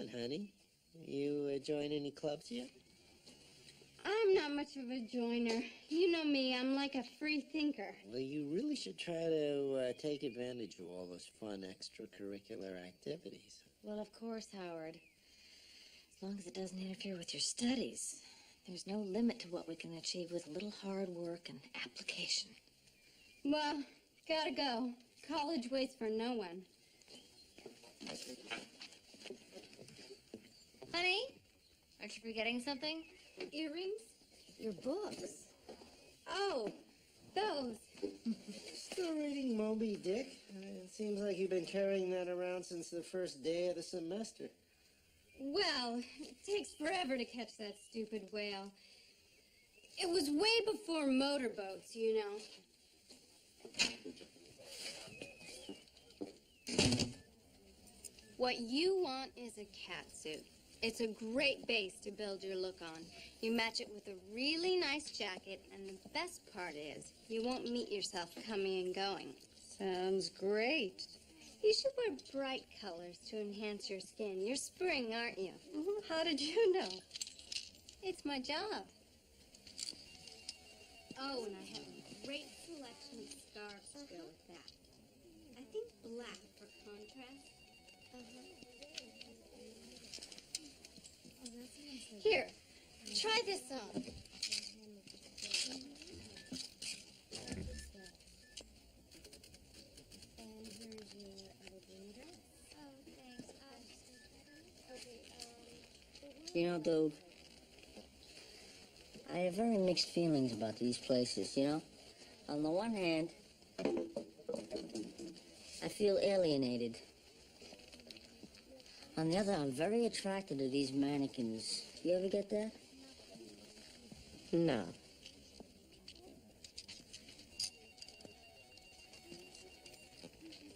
doing, honey? You join any clubs yet? I'm not much of a joiner. You know me, I'm like a free thinker. Well, you really should try to take advantage of all those fun extracurricular activities. Well, of course, Howard. As long as it doesn't interfere with your studies. There's no limit to what we can achieve with a little hard work and application. Well, gotta go. College waits for no one. Honey, aren't you forgetting something? Earrings? Your books. Oh, those. Still reading Moby Dick? It seems like you've been carrying that around since the first day of the semester. Well, it takes forever to catch that stupid whale. It was way before motorboats, you know. What you want is a catsuit. It's a great base to build your look on. You match it with a really nice jacket, and the best part is you won't meet yourself coming and going. Sounds great. You should wear bright colors to enhance your skin. You're spring, aren't you? How did you know? It's my job. Oh, and I have a great selection of scarves to go with that. I think black for contrast. Here, try this on. You know, Doug, I have very mixed feelings about these places, you know? On the one hand, I feel alienated. On the other, I'm very attracted to these mannequins. You ever get that? No.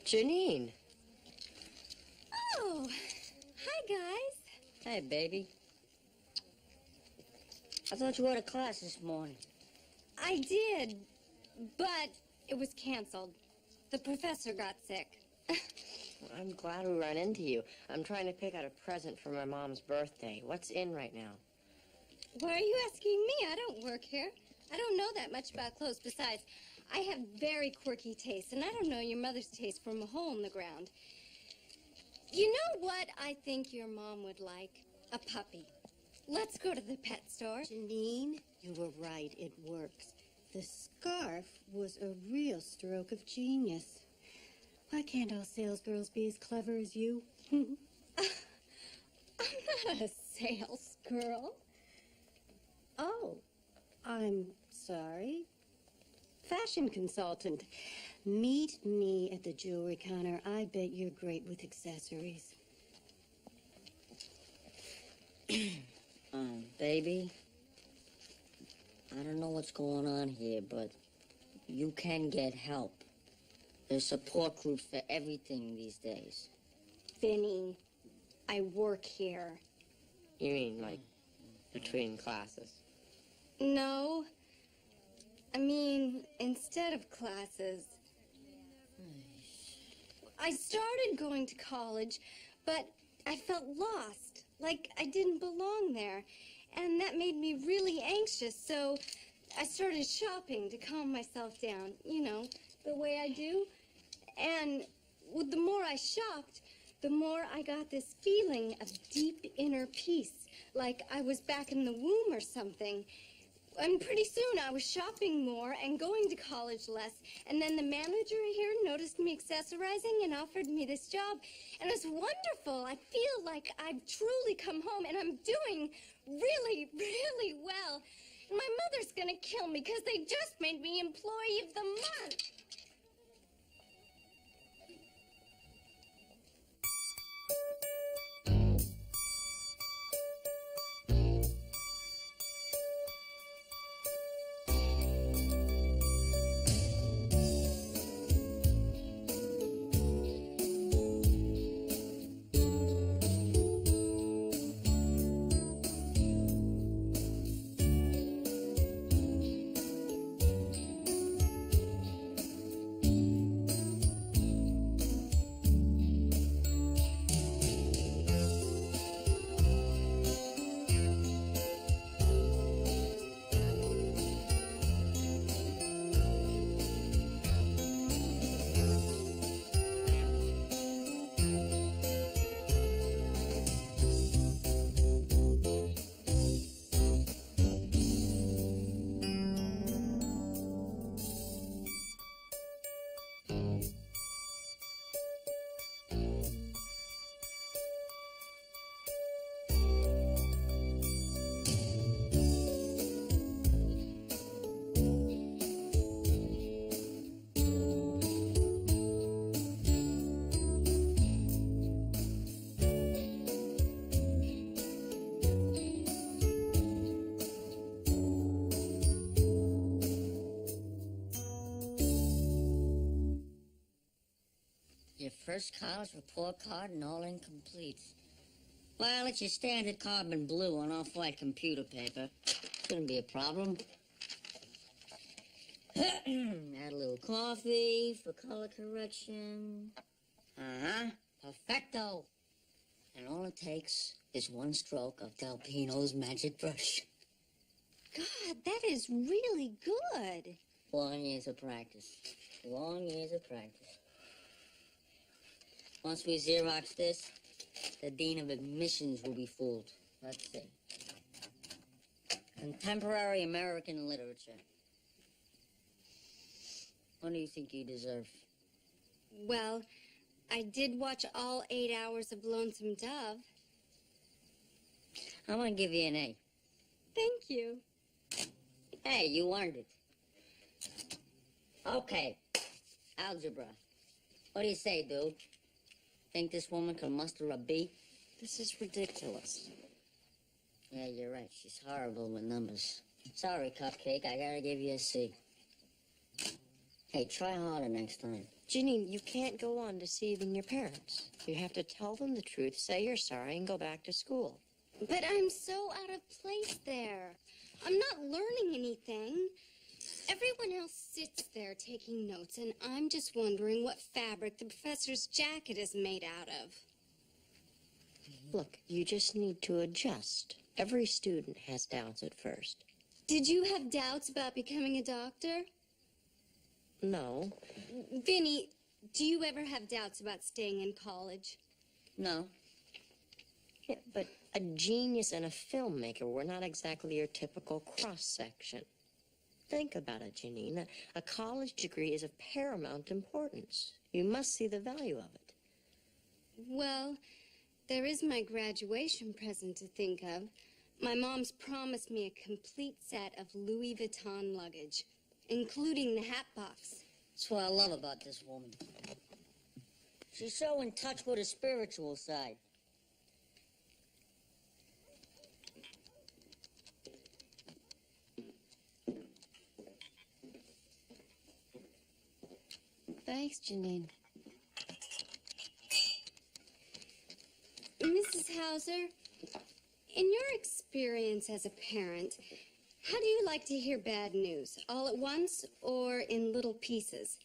Janine. Oh, hi, guys. Hey, baby. I thought you were at class this morning. I did, but it was canceled. The professor got sick. I'm glad we ran into you. I'm trying to pick out a present for my mom's birthday. What's in right now? Why are you asking me? I don't work here. I don't know that much about clothes. Besides, I have very quirky tastes, and I don't know your mother's taste from a hole in the ground. You know what I think your mom would like? A puppy. Let's go to the pet store. Janine, you were right. It works. The scarf was a real stroke of genius. Why can't all salesgirls be as clever as you? I'm not a sales girl. Oh, I'm sorry. Fashion consultant. Meet me at the jewelry counter. I bet you're great with accessories. Baby, I don't know what's going on here, but you can get help. There's support groups for everything these days. Vinny, I work here. You mean, like, between classes? No. I mean, instead of classes. I started going to college, but I felt lost, like I didn't belong there. And that made me really anxious, so I started shopping to calm myself down, you know, the way I do. And the more I shopped, the more I got this feeling of deep inner peace, like I was back in the womb or something. And pretty soon I was shopping more and going to college less. And then the manager here noticed me accessorizing and offered me this job. And it's wonderful. I feel like I've truly come home and I'm doing really, really well. And my mother's gonna kill me because they just made me Employee of the Month. First college report card and all incomplete. Well, it's your standard carbon blue on off-white computer paper. Shouldn't be a problem. Add a little coffee for color correction. Uh-huh. Perfecto. And all it takes is one stroke of Del Pino's magic brush. God, that is really good. Long years of practice. Long years of practice. Once we Xerox this, the Dean of Admissions will be fooled. Let's see. Contemporary American Literature. What do you think you deserve? Well, I did watch all 8 hours of Lonesome Dove. I'm gonna give you an A. Thank you. Hey, you earned it. Okay. Algebra. What do you say, dude? Think this woman can muster a B? This is ridiculous. Yeah, you're right. She's horrible with numbers. Sorry, Cupcake. I gotta give you a C. Hey, try harder next time. Janine, you can't go on deceiving your parents. You have to tell them the truth, say you're sorry, and go back to school. But I'm so out of place there. I'm not learning anything. Everyone else sits there taking notes, and I'm just wondering what fabric the professor's jacket is made out of. Look, you just need to adjust. Every student has doubts at first. Did you have doubts about becoming a doctor? No. Vinny, do you ever have doubts about staying in college? No. Yeah, but a genius and a filmmaker were not exactly your typical cross-section. Think about it, Janine. A college degree is of paramount importance. You must see the value of it. Well, there is my graduation present to think of. My mom's promised me a complete set of Louis Vuitton luggage, including the hat box. That's what I love about this woman. She's so in touch with her spiritual side. Thanks, Janine. Mrs. Howser, in your experience as a parent, how do you like to hear bad news? All at once or in little pieces?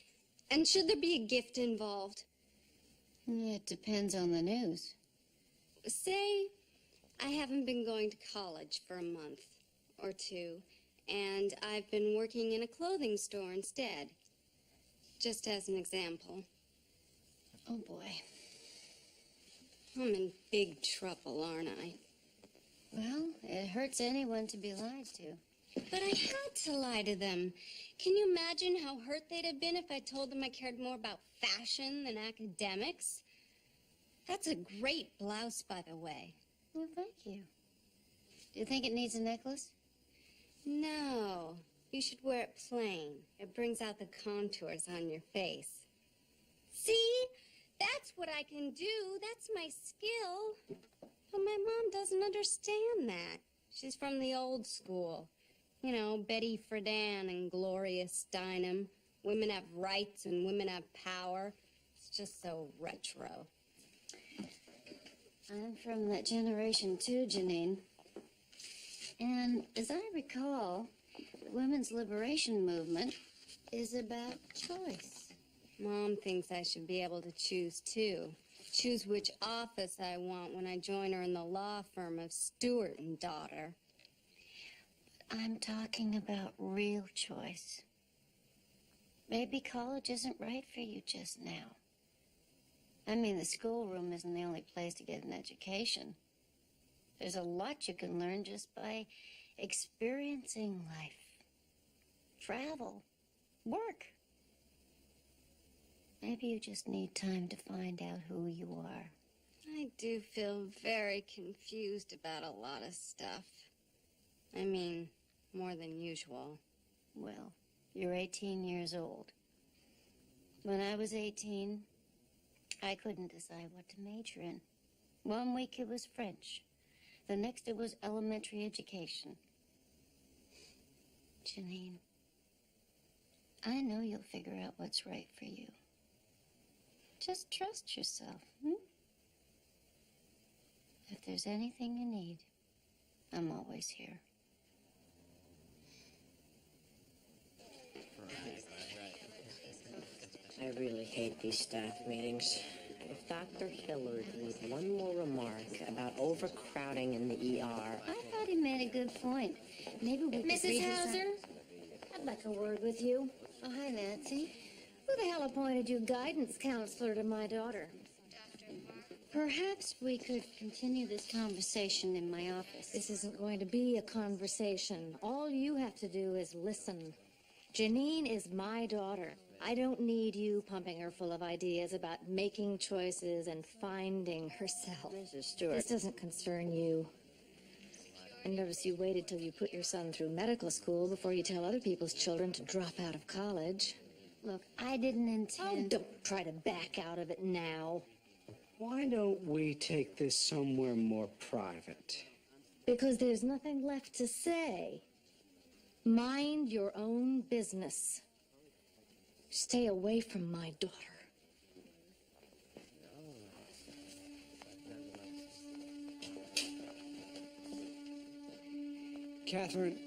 And should there be a gift involved? It depends on the news. Say I haven't been going to college for a month or two, and I've been working in a clothing store instead. Just as an example. Oh, boy. I'm in big trouble, aren't I? Well, it hurts anyone to be lied to. But I had to lie to them. Can you imagine how hurt they'd have been if I told them I cared more about fashion than academics? That's a great blouse, by the way. Well, thank you. Do you think it needs a necklace? No, you should wear it plain. It brings out the contours on your face. See? That's what I can do. That's my skill. But my mom doesn't understand that. She's from the old school. You know, Betty Friedan and Gloria Steinem. Women have rights and women have power. It's just so retro. I'm from that generation too, Janine. And as I recall, the women's liberation movement is about choice. Mom thinks I should be able to choose, too. Choose which office I want when I join her in the law firm of Stewart and Daughter. I'm talking about real choice. Maybe college isn't right for you just now. I mean, the schoolroom isn't the only place to get an education. There's a lot you can learn just by experiencing life. Travel. Work. Maybe you just need time to find out who you are. I do feel very confused about a lot of stuff. I mean, more than usual. Well, you're 18 years old. When I was 18, I couldn't decide what to major in. 1 week it was French. The next it was elementary education. Janine, I know you'll figure out what's right for you. Just trust yourself, hmm? If there's anything you need, I'm always here. I really hate these staff meetings. If Dr. Hillard made one more remark about overcrowding in the ER... I thought he made a good point. Maybe we could Mrs. Howser? I'd like a word with you. Oh, hi, Nancy. Who the hell appointed you guidance counselor to my daughter? Perhaps we could continue this conversation in my office. This isn't going to be a conversation. All you have to do is listen. Janine is my daughter. I don't need you pumping her full of ideas about making choices and finding herself. Mrs. Stewart. This doesn't concern you. I notice you waited till you put your son through medical school before you tell other people's children to drop out of college. Look, I didn't Oh, intend... don't try to back out of it now. Why don't we take this somewhere more private? Because there's nothing left to say. Mind your own business. Stay away from my daughter. Catherine.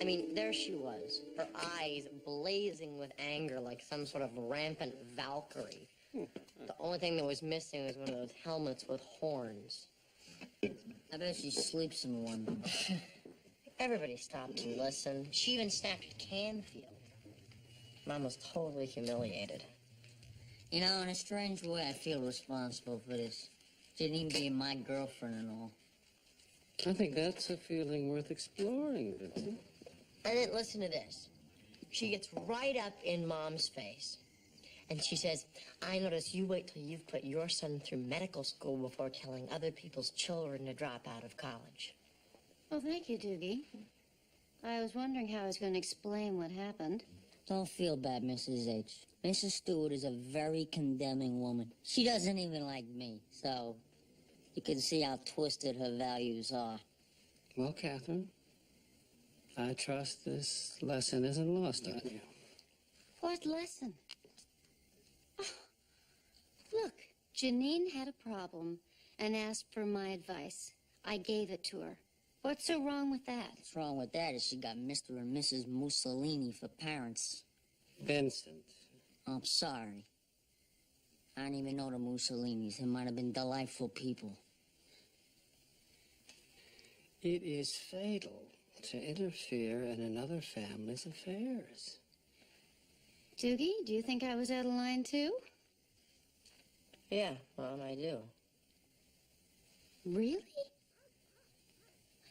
I mean, there she was, her eyes blazing with anger like some sort of rampant Valkyrie. The only thing that was missing was one of those helmets with horns. I bet she sleeps in one. Everybody stopped to listen. She even snapped at Canfield. Mom was totally humiliated. You know, in a strange way, I feel responsible for this. Janine being my girlfriend and all. I think that's a feeling worth exploring, Vincent. And then listen to this. She gets right up in Mom's face. And she says, I notice you wait till you've put your son through medical school before telling other people's children to drop out of college. Well, thank you, Doogie. I was wondering how I was going to explain what happened. Don't feel bad, Mrs. H. Mrs. Stewart is a very condemning woman. She doesn't even like me, so you can see how twisted her values are. Well, Catherine, I trust this lesson isn't lost on you. What lesson? Oh, look, Janine had a problem and asked for my advice. I gave it to her. What's so wrong with that? What's wrong with that is she got Mr. and Mrs. Mussolini for parents. Vincent. I'm sorry. I don't even know the Mussolinis. They might have been delightful people. It is fatal to interfere in another family's affairs. Doogie, do you think I was out of line too? Yeah, Mom, I do. Really?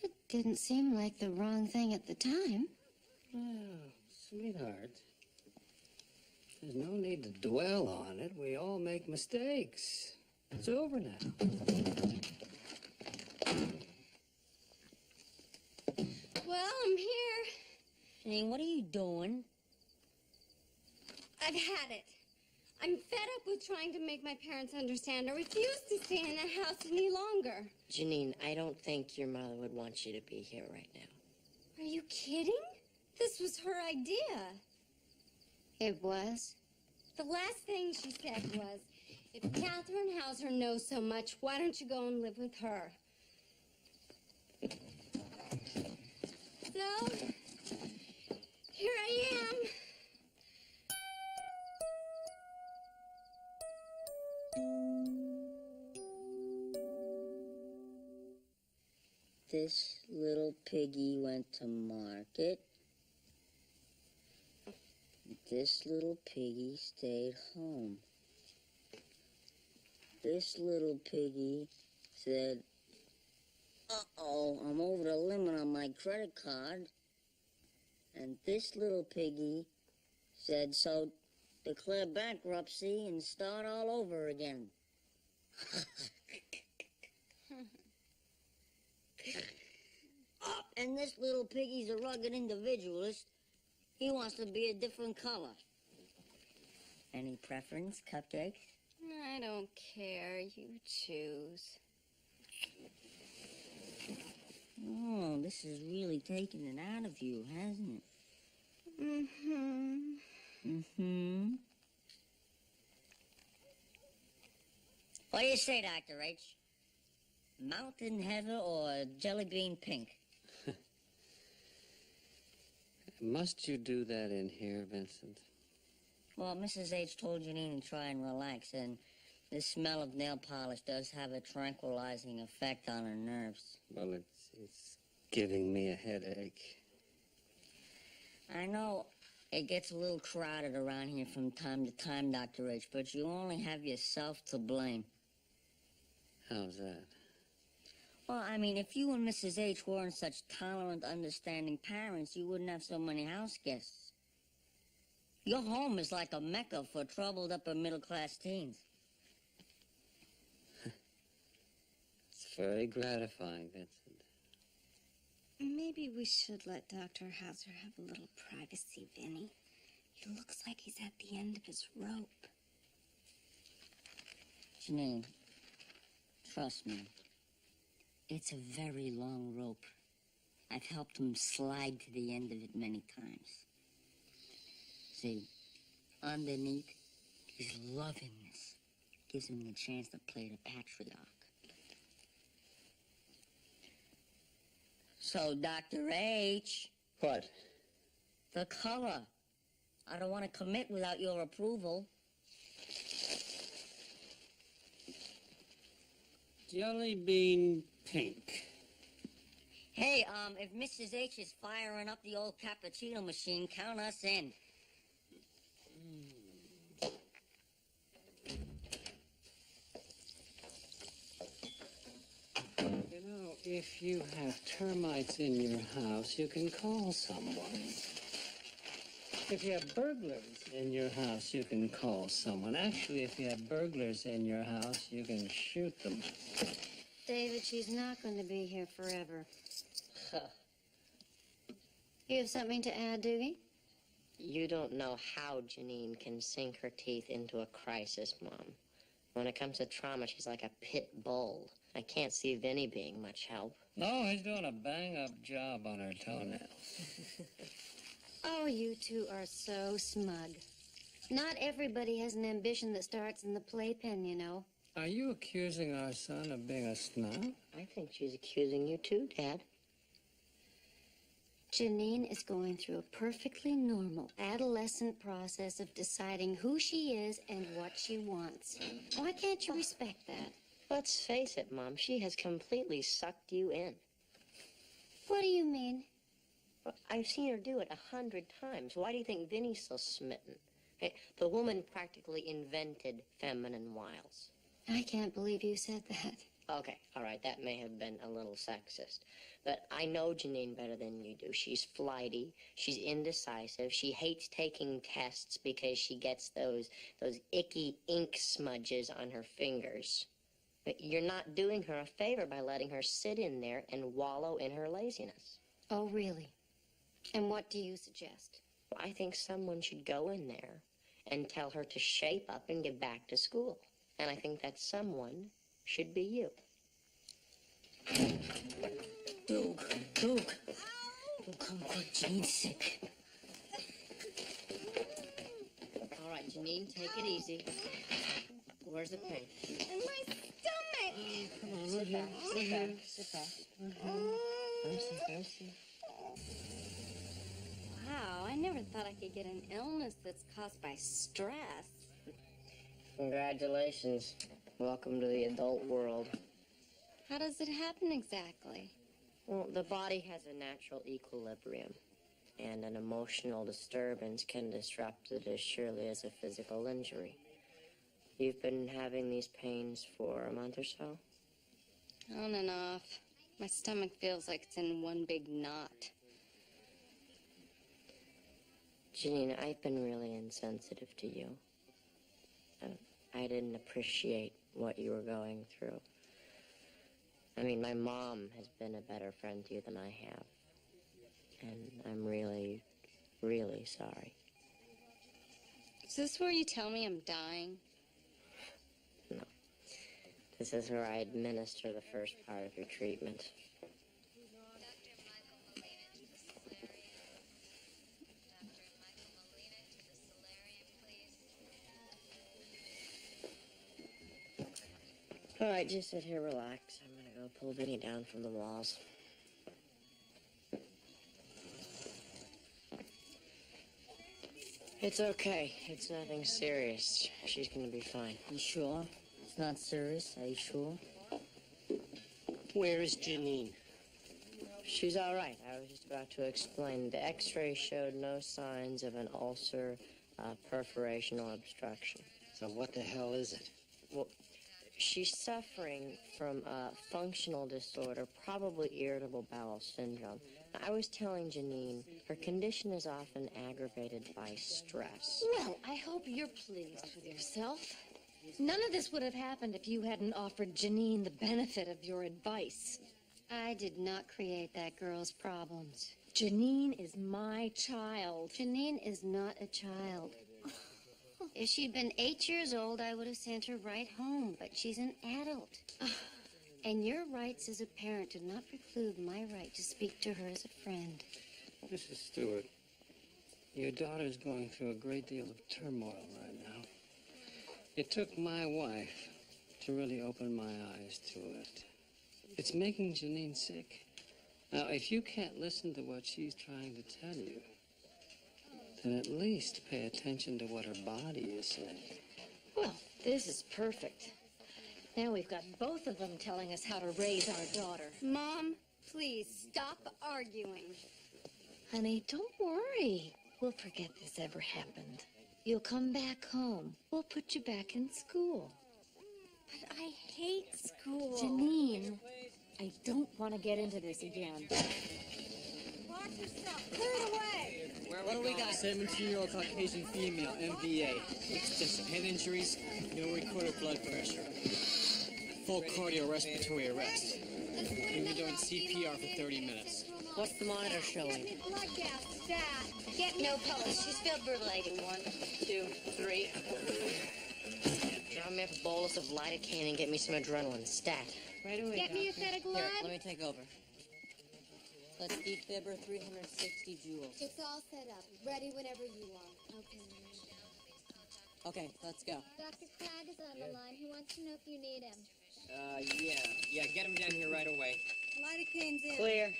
It didn't seem like the wrong thing at the time. Well, sweetheart, there's no need to dwell on it. We all make mistakes. It's over now. Well, I'm here. Janine, what are you doing? I've had it. I'm fed up with trying to make my parents understand. I refuse to stay in the house any longer. Janine, I don't think your mother would want you to be here right now. Are you kidding? This was her idea. It was? The last thing she said was, if Catherine Howser knows so much, why don't you go and live with her? So, here I am. This little piggy went to market. This little piggy stayed home. This little piggy said, uh-oh, I'm over the limit on my credit card. And this little piggy said, so declare bankruptcy and start all over again. And this little piggy's a rugged individualist. He wants to be a different color. Any preference, cupcakes? I don't care. You choose. Oh, this is really taking it out of you, hasn't it? Mm-hmm. Mm-hmm. What do you say, Dr. H? Mountain heather or jelly bean pink? Must you do that in here, Vincent? Well, Mrs. H told Janine to try and relax, and the smell of nail polish does have a tranquilizing effect on her nerves. Well, it's giving me a headache. I know it gets a little crowded around here from time to time, Dr. H, but you only have yourself to blame. How's that? Well, I mean, if you and Mrs. H weren't such tolerant, understanding parents, you wouldn't have so many house guests. Your home is like a mecca for troubled upper-middle-class teens. It's very gratifying, Vincent. Maybe we should let Dr. Howser have a little privacy, Vinny. He looks like he's at the end of his rope. Janine, trust me. It's a very long rope. I've helped him slide to the end of it many times. See, underneath, his lovingness gives him the chance to play the patriarch. So, Dr. H. What? The color. I don't want to commit without your approval. Jelly bean pink. Hey, if Mrs. H is firing up the old cappuccino machine, count us in. You know, if you have termites in your house, you can call someone. If you have burglars in your house, you can call someone. Actually, if you have burglars in your house, you can shoot them. David, she's not going to be here forever. You have something to add, Doogie? You don't know how Janine can sink her teeth into a crisis, Mom. When it comes to trauma, she's like a pit bull. I can't see Vinny being much help. No, he's doing a bang-up job on her toenails. Oh, you two are so smug. Not everybody has an ambition that starts in the playpen, you know. Are you accusing our son of being a snob? I think she's accusing you too, Dad. Janine is going through a perfectly normal adolescent process of deciding who she is and what she wants. Why can't you respect that? Let's face it, Mom, she has completely sucked you in. What do you mean? Well, I've seen her do it 100 times. Why do you think Vinny's so smitten? Hey, the woman practically invented feminine wiles. I can't believe you said that. Okay, all right, that may have been a little sexist. But I know Janine better than you do. She's flighty, she's indecisive, she hates taking tests because she gets those icky ink smudges on her fingers. But you're not doing her a favor by letting her sit in there and wallow in her laziness. Oh, really? And what do you suggest? Well, I think someone should go in there and tell her to shape up and get back to school. And I think that someone should be you. Duke. Oh, come quick, Janine's sick. All right, Janine, take it easy. Where's the pain? In my stomach! Come on, sit back. Sit back. Mercy. Wow, I never thought I could get an illness that's caused by stress. Congratulations. Welcome to the adult world. How does it happen exactly? Well, the body has a natural equilibrium, and an emotional disturbance can disrupt it as surely as a physical injury. You've been having these pains for a month or so? On and off. My stomach feels like it's in one big knot. Janine, I've been really insensitive to you. I didn't appreciate what you were going through. I mean, my mom has been a better friend to you than I have. And I'm really, really sorry. Is this where you tell me I'm dying? This is where I administer the first part of your treatment. All right, just sit here, relax. I'm gonna go pull Vinny down from the walls. It's okay. It's nothing serious. She's gonna be fine. You sure? It's not serious, are you sure? Where is Janine? She's all right. I was just about to explain. The x-ray showed no signs of an ulcer, perforation, or obstruction. So what the hell is it? Well, she's suffering from a functional disorder, probably irritable bowel syndrome. I was telling Janine, her condition is often aggravated by stress. Well, I hope you're pleased with yourself. None of this would have happened if you hadn't offered Janine the benefit of your advice. I did not create that girl's problems. Janine is my child. Janine is not a child. If she'd been 8 years old, I would have sent her right home, but she's an adult. And your rights as a parent do not preclude my right to speak to her as a friend. Mrs. Stewart, your daughter's going through a great deal of turmoil right now. It took my wife to really open my eyes to it. It's making Janine sick. Now, if you can't listen to what she's trying to tell you, then at least pay attention to what her body is saying. Well, this is perfect. Now we've got both of them telling us how to raise our daughter. Mom, please stop arguing. Honey, don't worry. We'll forget this ever happened. You'll come back home. We'll put you back in school. But I hate school. Janine, I don't want to get into this again. Watch yourself. Clear it away. What do we got? 17-year-old Caucasian female, MVA. Extensive head injuries, no recorded blood pressure. Full cardiorespiratory arrest. We've been doing CPR for 30 minutes. What's the monitor showing? Blood gas, stat. Get no pulse. She's fibrillating. 1, 2, 3. Draw me up a bolus of lidocaine and get me some adrenaline. Stat. Right away, Get me a set of gloves. Here, let me take over. Let's defibr 360 joules. It's all set up. Ready whenever you are. Okay. Okay, let's go. Dr. Cragg is on the line. He wants to know if you need him. Yeah, get him down here right away. Lidocaine's in. Clear.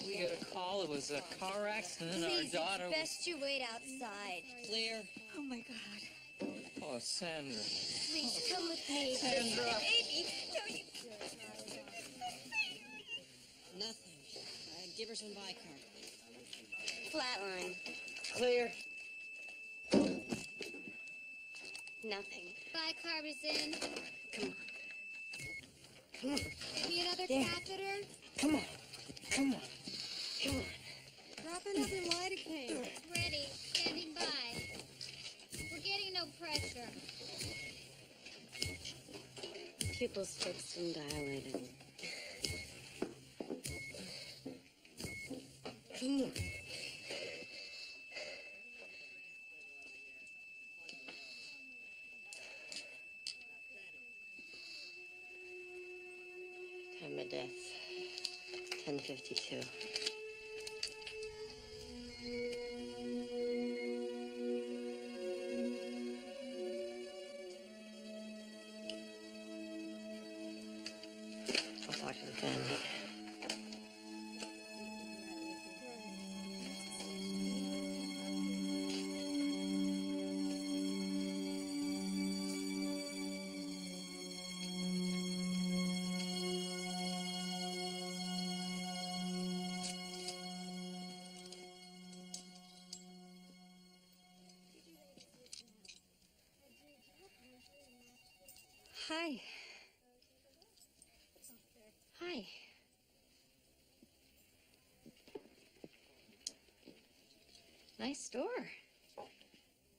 We got a call. It was a car accident. Please, Our daughter it's best you wait outside. Clear. Oh, my God. Oh, Sandra. Please, come with me. Sandra. Baby, don't you... Nothing. Give her some bicarb. Flatline. Clear. Nothing. Bicarb is in. Come on. Come on. Need another There. catheter? Come on. Come on. Come on. Drop another lidocaine. Ready. Standing by. We're getting no pressure. Pupils fixed and dilated. Come on. Time of death, 10:52. I'll talk to the family. Hi. Hi. Nice store.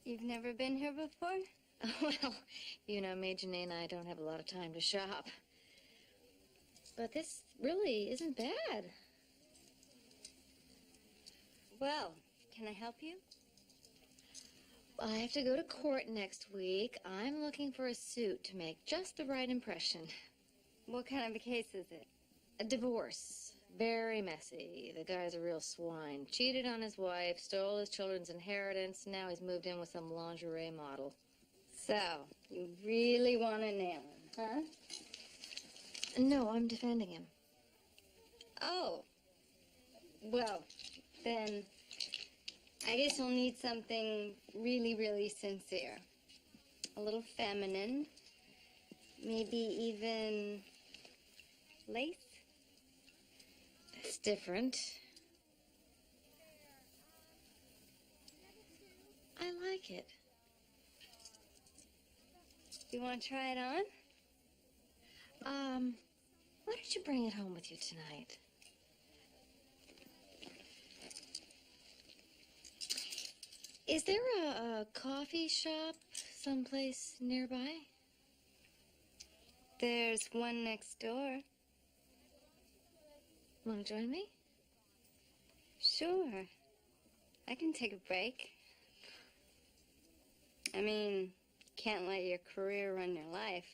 You've never been here before? Well, you know me, Janine, I don't have a lot of time to shop. But this really isn't bad. Well, can I help you? I have to go to court next week. I'm looking for a suit to make just the right impression. What kind of a case is it? A divorce. Very messy. The guy's a real swine. Cheated on his wife, stole his children's inheritance. Now he's moved in with some lingerie model. So, you really want to nail him, huh? No, I'm defending him. Oh. Well, then I guess I'll need something really, really sincere. A little feminine. Maybe even lace? That's different. I like it. You want to try it on? Why don't you bring it home with you tonight? Is there a coffee shop someplace nearby? There's one next door. Want to join me? Sure. I can take a break. I mean, can't let your career run your life.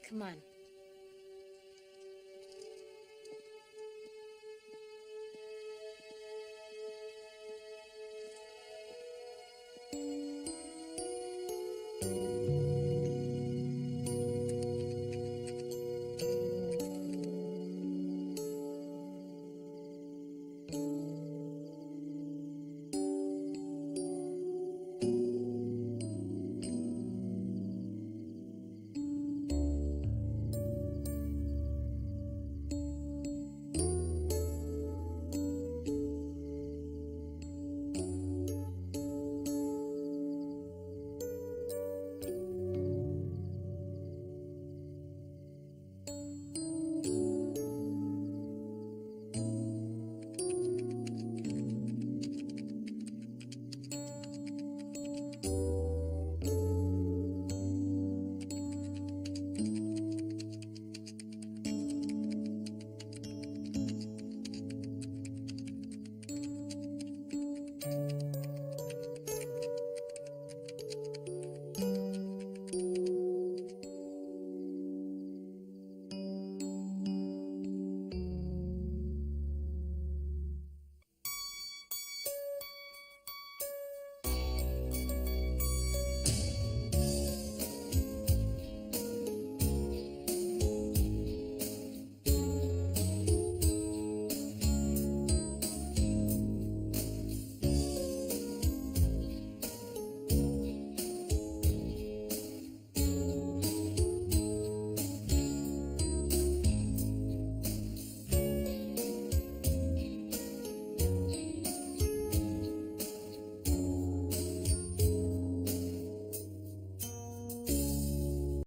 Come on.